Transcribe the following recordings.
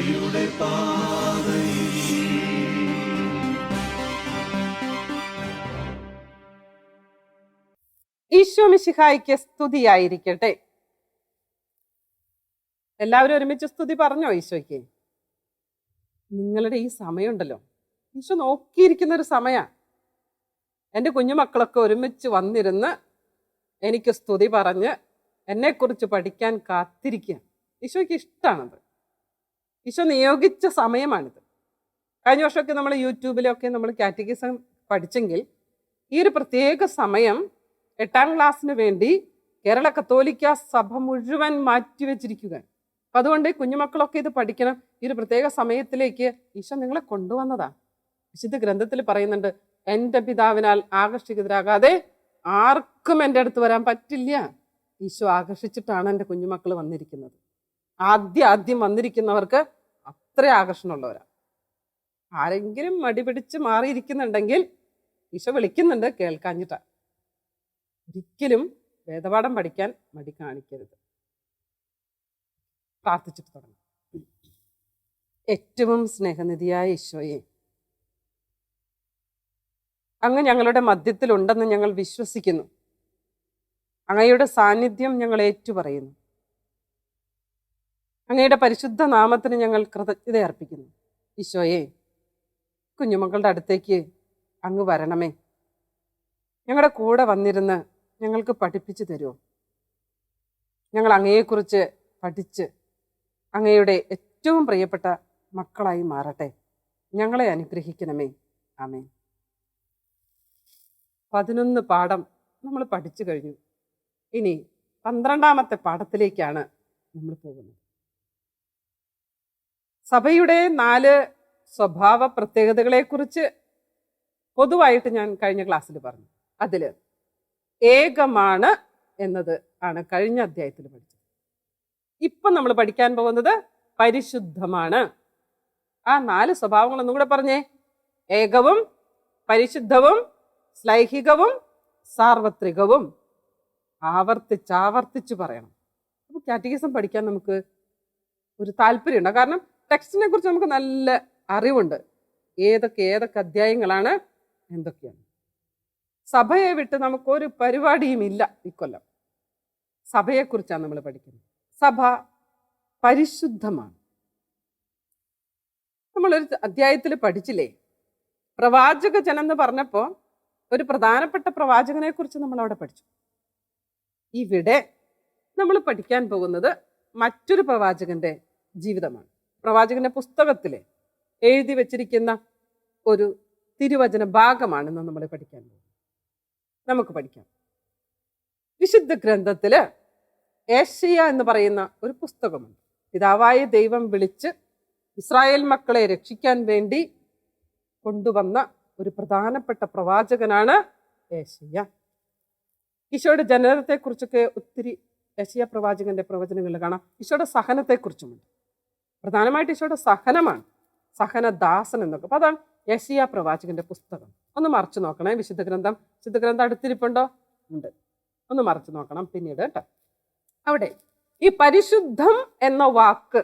രക്ഷയുടെ പാതയിൽ. ഈശോ മിശിഹായ്ക്ക് സ്തുതിയായിരിക്കട്ടെ. എല്ലാവരും ഒരുമിച്ച് സ്തുതി പറഞ്ഞോ ഈശോയ്ക്ക്? നിങ്ങളുടെ ഈ സമയമുണ്ടല്ലോ, ഈശോ നോക്കിയിരിക്കുന്ന ഒരു സമയമാണ്. എൻ്റെ കുഞ്ഞുമക്കളൊക്കെ ഒരുമിച്ച് വന്നിരുന്ന് എനിക്ക് സ്തുതി പറഞ്ഞ് എന്നെക്കുറിച്ച് പഠിക്കാൻ കാത്തിരിക്കുക. ഈശോയ്ക്ക് ഇഷ്ടമാണത്. ഈശോ നിയോഗിച്ച സമയമാണിത്. കഴിഞ്ഞ വർഷമൊക്കെ നമ്മൾ യൂട്യൂബിലൊക്കെ നമ്മൾ കാറ്റഗിസം പഠിച്ചെങ്കിൽ ഈ ഒരു പ്രത്യേക സമയം 8ാം ക്ലാസ്സിന് വേണ്ടി കേരള കത്തോലിക്ക സഭ മുഴുവൻ മാറ്റിവെച്ചിരിക്കുക. അപ്പം അതുകൊണ്ട് കുഞ്ഞുമക്കളൊക്കെ ഇത് പഠിക്കണം. ഈ ഒരു പ്രത്യേക സമയത്തിലേക്ക് ഈശോ നിങ്ങളെ കൊണ്ടുവന്നതാ. വിശുദ്ധ ഗ്രന്ഥത്തിൽ പറയുന്നുണ്ട്, എൻ്റെ പിതാവിനാൽ ആകർഷിതരാകാതെ ആർക്കും എൻ്റെ അടുത്ത് വരാൻ പറ്റില്ല. ഈശോ ആകർഷിച്ചിട്ടാണ് എൻ്റെ കുഞ്ഞുമക്കൾ വന്നിരിക്കുന്നത്. ആദ്യം വന്നിരിക്കുന്നവർക്ക് അത്ര ആകർഷണമുള്ളവരാണ്. ആരെങ്കിലും മടി പിടിച്ച് മാറിയിരിക്കുന്നുണ്ടെങ്കിൽ ഈശോ വിളിക്കുന്നുണ്ട്, കേൾക്കാഞ്ഞിട്ടാ. ഒരിക്കലും വേദപാഠം പഠിക്കാൻ മടി കാണിക്കരുത്. പ്രാർത്ഥിച്ചിട്ട് തുടങ്ങാം. ഏറ്റവും സ്നേഹനിധിയായ ഈശോയെ, അങ്ങ് ഞങ്ങളുടെ മധ്യത്തിലുണ്ടെന്ന് ഞങ്ങൾ വിശ്വസിക്കുന്നു. അങ്ങയുടെ സാന്നിധ്യം ഞങ്ങൾ ഏറ്റുപറയുന്നു. അങ്ങയുടെ പരിശുദ്ധ നാമത്തിന് ഞങ്ങൾ കൃതജ്ഞത അർപ്പിക്കുന്നു. ഈശോയെ, കുഞ്ഞുമക്കളുടെ അടുത്തേക്ക് അങ്ങ് വരണമേ. ഞങ്ങളുടെ കൂടെ വന്നിരുന്ന് ഞങ്ങൾക്ക് പഠിപ്പിച്ചു തരുമോ? ഞങ്ങൾ അങ്ങയെക്കുറിച്ച് പഠിച്ച് അങ്ങയുടെ ഏറ്റവും പ്രിയപ്പെട്ട മക്കളായി മാറട്ടെ. ഞങ്ങളെ അനുഗ്രഹിക്കണമേ. ആമേൻ. 11 പാഠം നമ്മൾ പഠിച്ചു കഴിഞ്ഞു. ഇനി 12ാമത്തെ പാഠത്തിലേക്കാണ് നമ്മൾ പോകുന്നത്. സഭയുടെ 4 സ്വഭാവ പ്രത്യേകതകളെക്കുറിച്ച് പൊതുവായിട്ട് ഞാൻ കഴിഞ്ഞ ക്ലാസ്സിൽ പറഞ്ഞു. അതിൽ ഏകമാണ് എന്നത് ആണ് കഴിഞ്ഞ അധ്യായത്തിൽ പഠിച്ചത്. ഇപ്പം നമ്മൾ പഠിക്കാൻ പോകുന്നത് പരിശുദ്ധമാണ്. ആ 4 സ്വഭാവങ്ങൾ ഒന്നും കൂടെ പറഞ്ഞേ. ഏകവും, പരിശുദ്ധവും, ശ്ലൈഹികവും, സാർവത്രികവും. ആവർത്തിച്ച് പറയണം. അപ്പോൾ കാറ്റഗിസം പഠിക്കാൻ നമുക്ക് ഒരു താല്പര്യമുണ്ട്. കാരണം ടെക്സ്റ്റിനെ കുറിച്ച് നമുക്ക് നല്ല അറിവുണ്ട്. ഏതൊക്കെ അധ്യായങ്ങളാണ്, എന്തൊക്കെയാണ്. സഭയെ വിട്ട് നമുക്കൊരു പരിപാടിയും ഇല്ല ഇക്കൊല്ലം. സഭയെക്കുറിച്ചാണ് നമ്മൾ പഠിക്കുന്നത്. സഭ പരിശുദ്ധമാണ്. നമ്മളൊരു അധ്യായത്തിൽ പഠിച്ചില്ലേ, പ്രവാചക ജനം എന്ന് പറഞ്ഞപ്പോൾ ഒരു പ്രധാനപ്പെട്ട പ്രവാചകനെ കുറിച്ച് നമ്മൾ അവിടെ പഠിച്ചു. ഇവിടെ നമ്മൾ പഠിക്കാൻ പോകുന്നത് മറ്റൊരു പ്രവാചകന്റെ ജീവിതമാണ്. പ്രവാചകന്റെ പുസ്തകത്തിൽ എഴുതി വച്ചിരിക്കുന്ന ഒരു തിരുവചന ഭാഗമാണെന്ന് നമ്മൾ പഠിക്കാൻ പോകുന്നത്. നമുക്ക് പഠിക്കാം. വിശുദ്ധ ഗ്രന്ഥത്തില് ഏശയ്യ എന്ന് പറയുന്ന ഒരു പുസ്തകമുണ്ട്. പിതാവായ ദൈവം വിളിച്ച് ഇസ്രായേൽ മക്കളെ രക്ഷിക്കാൻ വേണ്ടി കൊണ്ടുവന്ന ഒരു പ്രധാനപ്പെട്ട പ്രവാചകനാണ് ഏശയ്യ. ഈശോയുടെ ജനനത്തെക്കുറിച്ചൊക്കെ ഒത്തിരി ഏശയ്യ പ്രവാചകന്റെ പ്രവചനങ്ങളിൽ കാണാം. ഈശോയുടെ സഹനത്തെക്കുറിച്ചുമുണ്ട്. പ്രധാനമായിട്ട് ഈശോയുടെ സഹനമാണ്, സഹനദാസൻ എന്നൊക്കെ. അപ്പം അതാണ് ഏശയ്യ പ്രവാചകന്റെ പുസ്തകം. ഒന്ന് മറിച്ച് നോക്കണേ. വിശുദ്ധ ഗ്രന്ഥം അടുത്തിരിപ്പുണ്ടോ? ഉണ്ട്. ഒന്ന് മറിച്ച് നോക്കണം പിന്നീട് കേട്ടോ. അവിടെ ഈ പരിശുദ്ധം എന്ന വാക്ക്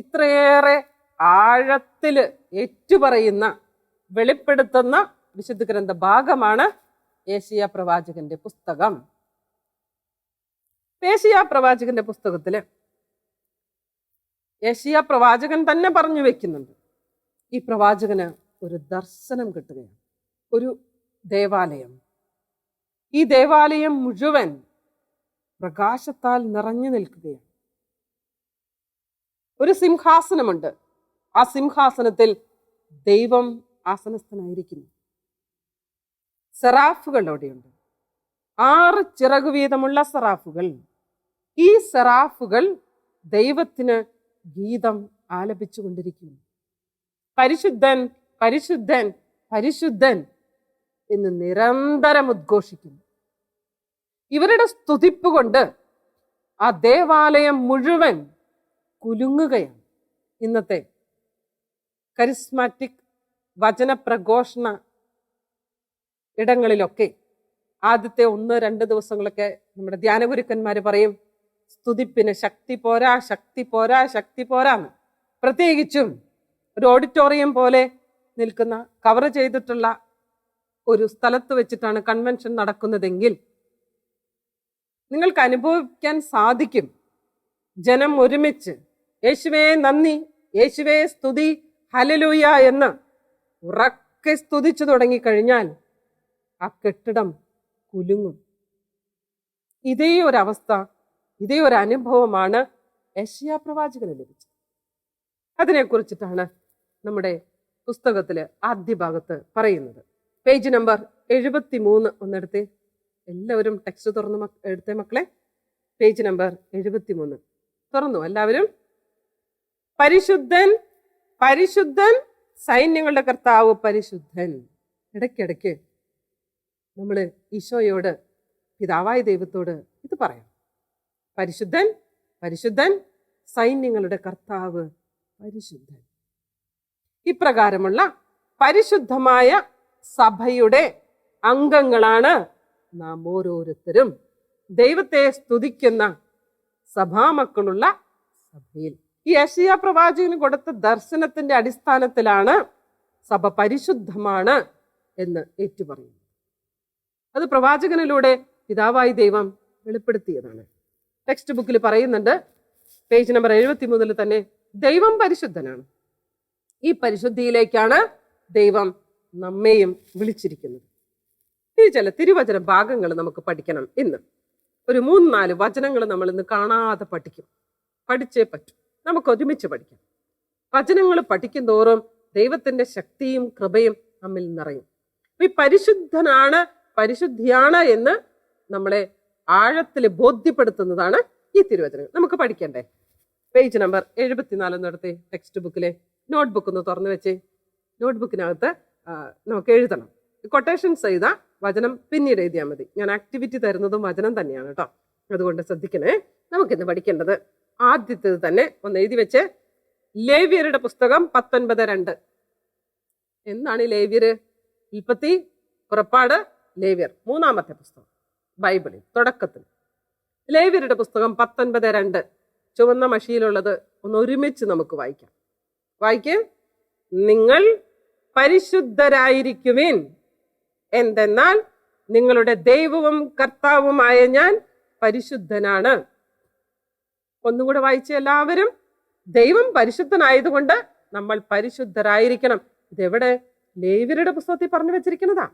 ഇത്രയേറെ ആഴത്തില് ഏറ്റുപറയുന്ന, വെളിപ്പെടുത്തുന്ന വിശുദ്ധ ഗ്രന്ഥ ഭാഗമാണ് ഏശയ്യ പ്രവാചകന്റെ പുസ്തകം. ഏശയ്യ പ്രവാചകന്റെ പുസ്തകത്തില് ഏശയ്യ പ്രവാചകൻ തന്നെ പറഞ്ഞു വെക്കുന്നുണ്ട്, ഈ പ്രവാചകന് ഒരു ദർശനം കിട്ടുകയാണ്. ഒരു ദേവാലയം. ഈ ദേവാലയം മുഴുവൻ പ്രകാശത്താൽ നിറഞ്ഞു നിൽക്കുകയാണ്. ഒരു സിംഹാസനമുണ്ട്. ആ സിംഹാസനത്തിൽ ദൈവം ആസനസ്ഥനായിരിക്കുന്നു. സെറാഫുകൾ അവിടെയുണ്ട്. 6 ചിറകു വീതമുള്ള സെറാഫുകൾ. ഈ സെറാഫുകൾ ദൈവത്തിന് ഗീതം ആലപിച്ചു കൊണ്ടിരിക്കുന്നു. പരിശുദ്ധൻ, പരിശുദ്ധൻ, പരിശുദ്ധൻ എന്ന് നിരന്തരം ഉദ്ഘോഷിക്കുന്നു. ഇവരുടെ സ്തുതിപ്പ് കൊണ്ട് ആ ദേവാലയം മുഴുവൻ കുലുങ്ങുകയാണ്. ഇന്നത്തെ കരിസ്മാറ്റിക് വചനപ്രഘോഷണ ഇടങ്ങളിലൊക്കെ ആദ്യത്തെ 1-2 ദിവസങ്ങളൊക്കെ നമ്മുടെ ധ്യാനഗുരുക്കന്മാർ പറയും, സ്തുതിപ്പിന് ശക്തി പോരാ, ശക്തി പോരാ, ശക്തി പോരാന്ന്. പ്രത്യേകിച്ചും ഒരു ഓഡിറ്റോറിയം പോലെ നിൽക്കുന്ന കവർ ചെയ്തിട്ടുള്ള ഒരു സ്ഥലത്ത് വെച്ചിട്ടാണ് കൺവെൻഷൻ നടക്കുന്നതെങ്കിൽ നിങ്ങൾക്ക് അനുഭവിക്കാൻ സാധിക്കും. ജനം ഒരുമിച്ച് യേശുവേ നന്ദി, യേശുവേ സ്തുതി, ഹല്ലേലൂയ എന്ന് ഉറക്കെ സ്തുതിച്ചു തുടങ്ങിക്കഴിഞ്ഞാൽ ആ കെട്ടിടം കുലുങ്ങും. ഇതേ ഒരവസ്ഥ, ഇതേ ഒരു അനുഭവമാണ് യെശയ്യാ പ്രവാചകന് ലഭിച്ചത്. അതിനെക്കുറിച്ചിട്ടാണ് നമ്മുടെ പുസ്തകത്തില് ആദ്യ ഭാഗത്ത് പറയുന്നത്. Page number 73 ഒന്നെടുത്തേ. എല്ലാവരും ടെക്സ്റ്റ് തുറന്ന് എടുത്തേ മക്കളെ. പേജ് നമ്പർ 73 തുറന്നു എല്ലാവരും. പരിശുദ്ധൻ പരിശുദ്ധൻ, സൈന്യങ്ങളുടെ കർത്താവ് പരിശുദ്ധൻ. ഇടയ്ക്കിടയ്ക്ക് നമ്മൾ ഈശോയോട്, പിതാവായ ദൈവത്തോട് ഇത് പറയാം. പരിശുദ്ധൻ പരിശുദ്ധൻ, സൈന്യങ്ങളുടെ കർത്താവ് പരിശുദ്ധൻ. ഇപ്രകാരമുള്ള പരിശുദ്ധമായ സഭയുടെ അംഗങ്ങളാണ് നാം ഓരോരുത്തരും. ദൈവത്തെ സ്തുതിക്കുന്ന സഭാമക്കളുള്ള സഭയിൽ ഈ യെശയ്യാ പ്രവാചകന് കൊടുത്ത ദർശനത്തിന്റെ അടിസ്ഥാനത്തിലാണ് സഭ പരിശുദ്ധമാണ് എന്ന് ഏറ്റുപറയുന്നത്. അത് പ്രവാചകനിലൂടെ പിതാവായി ദൈവം വെളിപ്പെടുത്തിയതാണ്. ടെക്സ്റ്റ് ബുക്കിൽ പറയുന്നുണ്ട്, പേജ് നമ്പർ 73 തന്നെ, ദൈവം പരിശുദ്ധനാണ്. ഈ പരിശുദ്ധിയിലേക്കാണ് ദൈവം നമ്മെയും വിളിച്ചിരിക്കുന്നത്. ഈ ചില തിരുവചന ഭാഗങ്ങൾ നമുക്ക് പഠിക്കണം. ഇന്ന് ഒരു 3-4 വചനങ്ങൾ നമ്മൾ ഇന്ന് കാണാതെ പഠിച്ചേ പറ്റും. നമുക്ക് ഒരുമിച്ച് പഠിക്കാം. വചനങ്ങൾ പഠിക്കും തോറും ദൈവത്തിന്റെ ശക്തിയും കൃപയും നമ്മിൽ നിറയും. ഈ പരിശുദ്ധനാണ്, പരിശുദ്ധിയാണ് എന്ന് നമ്മളെ ആഴത്തിൽ ബോധ്യപ്പെടുത്തുന്നതാണ് ഈ തിരുവചനങ്ങൾ. നമുക്ക് പഠിക്കണ്ടേ? പേജ് നമ്പർ 74 നടത്തി ടെക്സ്റ്റ് ബുക്കിലെ നോട്ട്ബുക്ക് ഒന്ന് തുറന്നു വെച്ചേ. നോട്ട്ബുക്കിനകത്ത് നമുക്ക് എഴുതണം. കൊട്ടേഷൻസ് ചെയ്താൽ വചനം പിന്നീട് എഴുതിയാൽ മതി. ഞാൻ ആക്ടിവിറ്റി തരുന്നതും വചനം തന്നെയാണ് കേട്ടോ, അതുകൊണ്ട് ശ്രദ്ധിക്കണേ. നമുക്കിന്ന് പഠിക്കേണ്ടത് ആദ്യത്തേത് തന്നെ ഒന്ന് എഴുതി വെച്ച്, ലേവ്യരുടെ പുസ്തകം 19:2. എന്താണ് ഈ ലേവ്യര്? ഉൽപ്പത്തി, പുറപ്പാട്, ലേവ്യർ, 3-ാമത്തെ പുസ്തകം ബൈബിളിൽ തുടക്കത്തിൽ. ലേവ്യരുടെ പുസ്തകം 19:2 ചുവന്ന മഷിയിലുള്ളത് ഒന്ന് ഒരുമിച്ച് നമുക്ക് വായിക്കാം. വായിക്കും. നിങ്ങൾ പരിശുദ്ധരായിരിക്കുവിൻ, എന്തെന്നാൽ നിങ്ങളുടെ ദൈവവും കർത്താവുമായ ഞാൻ പരിശുദ്ധനാണ്. ഒന്നുകൂടെ വായിച്ച എല്ലാവരും. ദൈവം പരിശുദ്ധനായതുകൊണ്ട് നമ്മൾ പരിശുദ്ധരായിരിക്കണം. ഇതെവിടെ? ലേവ്യരുടെ പുസ്തകത്തിൽ പറഞ്ഞു വെച്ചിരിക്കുന്നതാ.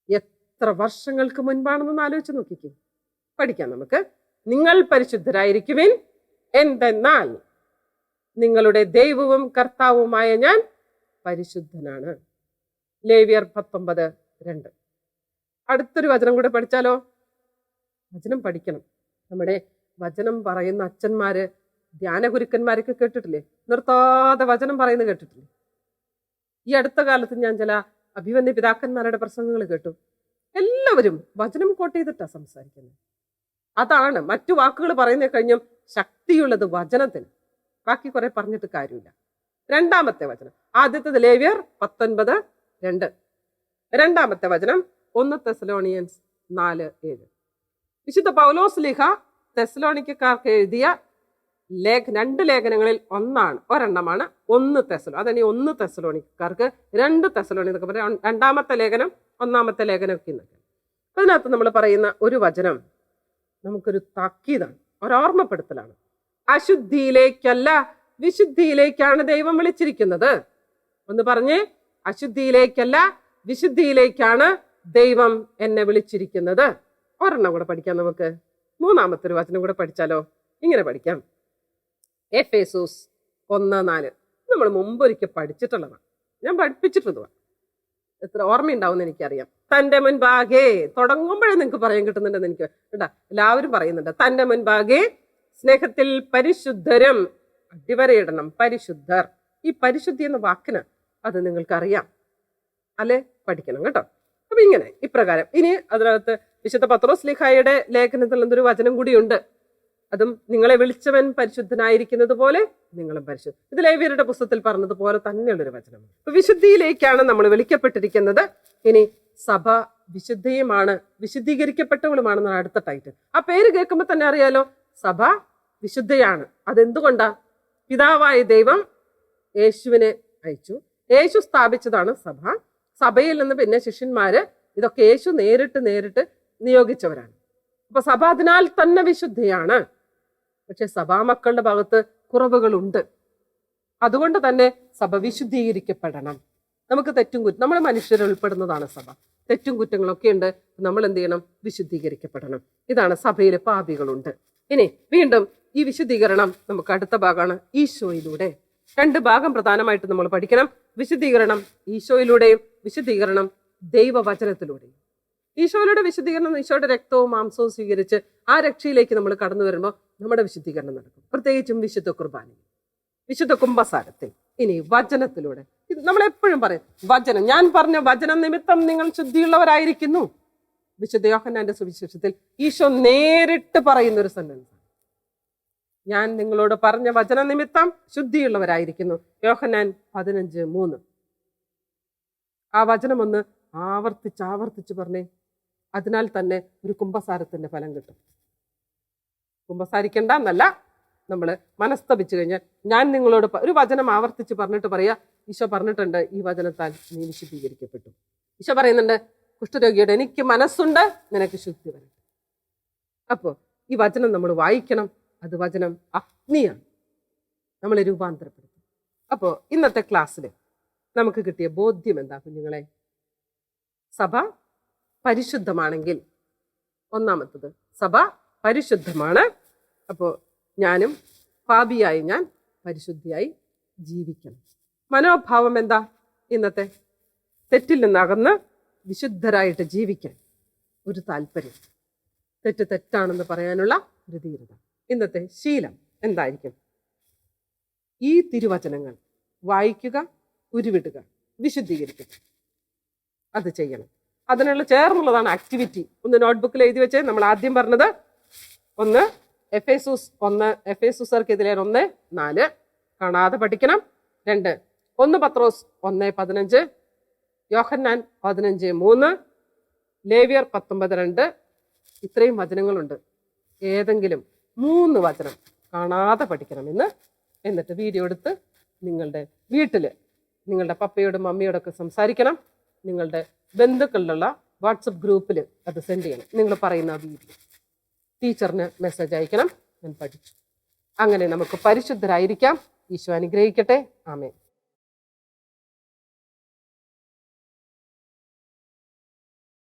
എത്ര വർഷങ്ങൾക്ക് മുൻപാണെന്നൊന്ന് ആലോചിച്ച് നോക്കിക്കേ. പഠിക്കാം നമുക്ക്. നിങ്ങൾ പരിശുദ്ധരായിരിക്കുവിൻ, എന്തെന്നാൽ നിങ്ങളുടെ ദൈവവും കർത്താവുമായ ഞാൻ പരിശുദ്ധനാണ്. ലേവ്യർ 19:2. അടുത്തൊരു വചനം കൂടെ പഠിച്ചാലോ? വചനം പഠിക്കണം. നമ്മുടെ വചനം പറയുന്ന അച്ഛന്മാര്, ധ്യാനഗുരുക്കന്മാരൊക്കെ കേട്ടിട്ടില്ലേ? നിർത്താതെ വചനം പറയുന്നത് കേട്ടിട്ടില്ലേ? ഈ അടുത്ത കാലത്ത് ഞാൻ ചില അഭിവന്യ പിതാക്കന്മാരുടെ പ്രസംഗങ്ങൾ കേട്ടു. എല്ലാവരും വചനം കോട്ട് ചെയ്തിട്ടാ സംസാരിക്കുന്നത്. അതാണ് മറ്റു വാക്കുകൾ പറയുന്ന കഴിഞ്ഞും ശക്തിയുള്ളത് വചനത്തിന്. ബാക്കി കുറെ പറഞ്ഞിട്ട് കാര്യമില്ല. 2-ാമത്തെ വചനം, ആദ്യത്തേത് ലേവ്യർ 19:2. 2-ാമത്തെ വചനം 1 തെസ്സലോണിയൻസ് 4:7. വിശുദ്ധ പൗലോസ് ലീഹ തെസ്സലോണിക്കക്കാർക്ക് എഴുതിയ 2 ലേഖനങ്ങളിൽ ഒരെണ്ണമാണ് 1 തെസ്സലോ. അതന്നെ 1 തെസ്സലോണിക്കക്കാർക്ക് 2 തെസ്സലോണി എന്നൊക്കെ പറയാം. 2-ാമത്തെ ലേഖനം 1-ാമത്തെ ലേഖനം ഒക്കെ എന്നൊക്കെ. അതിനകത്ത് നമ്മൾ പറയുന്ന ഒരു വചനം നമുക്കൊരു താക്കീതാണ്, ഒരോർമ്മപ്പെടുത്തലാണ്. അശുദ്ധിയിലേക്കല്ല വിശുദ്ധിയിലേക്കാണ് ദൈവം വിളിച്ചിരിക്കുന്നത്. ഒന്ന് പറഞ്ഞേ, അശുദ്ധിയിലേക്കല്ല വിശുദ്ധിയിലേക്കാണ് ദൈവം എന്നെ വിളിച്ചിരിക്കുന്നത്. ഒരെണ്ണം കൂടെ പഠിക്കാം നമുക്ക്. 3-ാമത്തെ ഒരു വചനം കൂടെ പഠിച്ചാലോ? ഇങ്ങനെ പഠിക്കാം. എഫേസോസ് 1:4. നമ്മൾ മുമ്പൊരിക്കൽ പഠിച്ചിട്ടുള്ളതാണ്, ഞാൻ പഠിപ്പിച്ചിട്ടുള്ളതാണ്. എത്ര ഓർമ്മയുണ്ടാവുമെന്ന് എനിക്കറിയാം. തൻ്റെ മുൻപാകെ, തുടങ്ങുമ്പോഴേ നിങ്ങൾക്ക് പറയാൻ കിട്ടുന്നുണ്ടെന്ന് എനിക്ക് കേട്ടാ. എല്ലാവരും പറയുന്നുണ്ട്. തൻ്റെ മുൻപാകെ സ്നേഹത്തിൽ പരിശുദ്ധരും, അടിവരയിടണം, പരിശുദ്ധർ. ഈ പരിശുദ്ധി എന്ന വാക്കിന് അത് നിങ്ങൾക്കറിയാം അല്ലെ? പഠിക്കണം കേട്ടോ. അപ്പൊ ഇങ്ങനെ ഇപ്രകാരം. ഇനി അതിനകത്ത് വിശുദ്ധ പത്രോസ് ലീഹായുടെ ലേഖനത്തിൽ എന്തൊരു വചനം കൂടിയുണ്ട്. അതും, നിങ്ങളെ വിളിച്ചവൻ പരിശുദ്ധനായിരിക്കുന്നത് പോലെ നിങ്ങളും പരിശുദ്ധ. ഇത് ലേവ്യരുടെ പുസ്തകത്തിൽ പറഞ്ഞതുപോലെ തന്നെയുള്ളൊരു വചനമാണ്. അപ്പൊ വിശുദ്ധിയിലേക്കാണ് നമ്മൾ വിളിക്കപ്പെട്ടിരിക്കുന്നത്. ഇനി സഭ വിശുദ്ധിയുമാണ്, വിശുദ്ധീകരിക്കപ്പെട്ടവളുമാണെന്നാണ് അടുത്ത ടൈറ്റിൽ. ആ പേര് കേൾക്കുമ്പോൾ തന്നെ അറിയാലോ, സഭ വിശുദ്ധയാണ്. അതെന്തുകൊണ്ടാ? പിതാവായ ദൈവം യേശുവിനെ അയച്ചു. യേശു സ്ഥാപിച്ചതാണ് സഭ. സഭയിൽ നിന്ന് പിന്നെ ശിഷ്യന്മാര് ഇതൊക്കെ യേശു നേരിട്ട് നിയോഗിച്ചവരാണ്. അപ്പൊ സഭ അതിനാൽ തന്നെ വിശുദ്ധിയാണ്. പക്ഷെ സഭാമക്കളുടെ ഭാഗത്ത് കുറവുകളുണ്ട്. അതുകൊണ്ട് തന്നെ സഭ വിശുദ്ധീകരിക്കപ്പെടണം. നമുക്ക് നമ്മൾ മനുഷ്യർ ഉൾപ്പെടുന്നതാണ് സഭ. തെറ്റും കുറ്റങ്ങളൊക്കെ ഉണ്ട്. നമ്മൾ എന്ത് ചെയ്യണം? വിശുദ്ധീകരിക്കപ്പെടണം. ഇതാണ് സഭയിലെ പാപികളുണ്ട്. ഇനി വീണ്ടും ഈ വിശുദ്ധീകരണം നമുക്ക് അടുത്ത ഭാഗമാണ് ഈശോയിലൂടെ. 2 ഭാഗം പ്രധാനമായിട്ട് നമ്മൾ പഠിക്കണം. വിശുദ്ധീകരണം ഈശോയിലൂടെയും വിശുദ്ധീകരണം ദൈവവചനത്തിലൂടെയും. ഈശോയിലൂടെ വിശുദ്ധീകരണം ഈശോയുടെ രക്തവും മാംസവും സ്വീകരിച്ച് ആ രക്ഷയിലേക്ക് നമ്മൾ കടന്നു വരുമ്പോൾ നമ്മുടെ വിശുദ്ധീകരണം നടക്കും. പ്രത്യേകിച്ചും വിശുദ്ധ കുർബാനയിൽ, വിശുദ്ധ കുംഭസാരത്തിൽ. ഇനി വചനത്തിലൂടെ. ഇത് നമ്മളെപ്പോഴും പറയും വചനം. ഞാൻ പറഞ്ഞ വചനം നിമിത്തം നിങ്ങൾ ശുദ്ധിയുള്ളവരായിരിക്കുന്നു. വിശുദ്ധ യോഹന്നാന്റെ സുവിശേഷത്തിൽ ഈശോ നേരിട്ട് പറയുന്ന ഒരു സെന്റൻസ്. ഞാൻ നിങ്ങളോട് പറഞ്ഞ വചന നിമിത്തം ശുദ്ധിയുള്ളവരായിരിക്കുന്നു. യോഹന്നാൻ 15:3. ആ വചനം ഒന്ന് ആവർത്തിച്ച് പറഞ്ഞേ. അതിനാൽ തന്നെ ഒരു കുംഭസാരത്തിന്റെ ഫലം കിട്ടും. കുംഭസാരിക്കണ്ട എന്നല്ല, നമ്മൾ മനസ്തപിച്ചു കഴിഞ്ഞാൽ ഞാൻ നിങ്ങളോട് ഒരു വചനം ആവർത്തിച്ച് പറഞ്ഞിട്ട് പറയാ, ഈശോ പറഞ്ഞിട്ടുണ്ട് ഈ വചനത്താൽ നീ വിശുദ്ധീകരിക്കപ്പെട്ടു. ഈശോ പറയുന്നുണ്ട് കുഷ്ഠരോഗിയുടെ എനിക്ക് മനസ്സുണ്ട്, നിനക്ക് ശുദ്ധി വരട്ടെ. അപ്പോൾ ഈ വചനം നമ്മൾ വായിക്കണം. അത് വചനം അഗ്നിയാണ്, നമ്മളെ രൂപാന്തരപ്പെടുത്തും. അപ്പോൾ ഇന്നത്തെ ക്ലാസ്സിൽ നമുക്ക് കിട്ടിയ ബോധ്യം എന്താ കുഞ്ഞുങ്ങളെ? സഭ പരിശുദ്ധമാണെങ്കിൽ, ഒന്നാമത്തത് സഭ പരിശുദ്ധമാണ്. അപ്പോൾ ഞാനും പാപിയായി ഞാൻ പരിശുദ്ധിയായി ജീവിക്കണം. മനോഭാവം എന്താ? ഇന്നത്തെ തെറ്റിൽ നിന്നകന്ന് വിശുദ്ധരായിട്ട് ജീവിക്കാൻ ഒരു താല്പര്യം, തെറ്റാണെന്ന് പറയാനുള്ള ഒരു ധീരത. ഇന്നത്തെ ശീലം എന്തായിരിക്കും? ഈ തിരുവചനങ്ങൾ വായിക്കുക, ഉരുവിടുക, വിശുദ്ധീകരിക്കുക. അത് ചെയ്യണം. അതിനുള്ള ചേർന്നുള്ളതാണ് ആക്ടിവിറ്റി. ഒന്ന് നോട്ട്ബുക്കിൽ എഴുതി വെച്ചേ. നമ്മൾ ആദ്യം പറഞ്ഞത് 1 എഫേസുസർക്കെതിരെ 1:4 കാണാതെ പഠിക്കണം. 2 1 പത്രോസ് 1:15, യോഹന്നാൻ 15:3, ലേവ്യർ 19:2. ഇത്രയും വചനങ്ങളുണ്ട്. ഏതെങ്കിലും 3 വചനം കാണാതെ പഠിക്കണം എന്നിട്ട് വീഡിയോ എടുത്ത് നിങ്ങളുടെ വീട്ടിൽ നിങ്ങളുടെ പപ്പയോടും മമ്മിയോടൊക്കെ സംസാരിക്കണം. നിങ്ങളുടെ ബന്ധുക്കളിലുള്ള വാട്സപ്പ് ഗ്രൂപ്പിൽ അത് സെൻഡ് ചെയ്യണം. നിങ്ങൾ പറയുന്ന വീഡിയോ ടീച്ചറിന് മെസ്സേജ് അയക്കണം. ഞാൻ പഠിച്ചു. അങ്ങനെ നമുക്ക് പരിശുദ്ധരായിരിക്കാം. ഈശോ അനുഗ്രഹിക്കട്ടെ. ആമേൻ.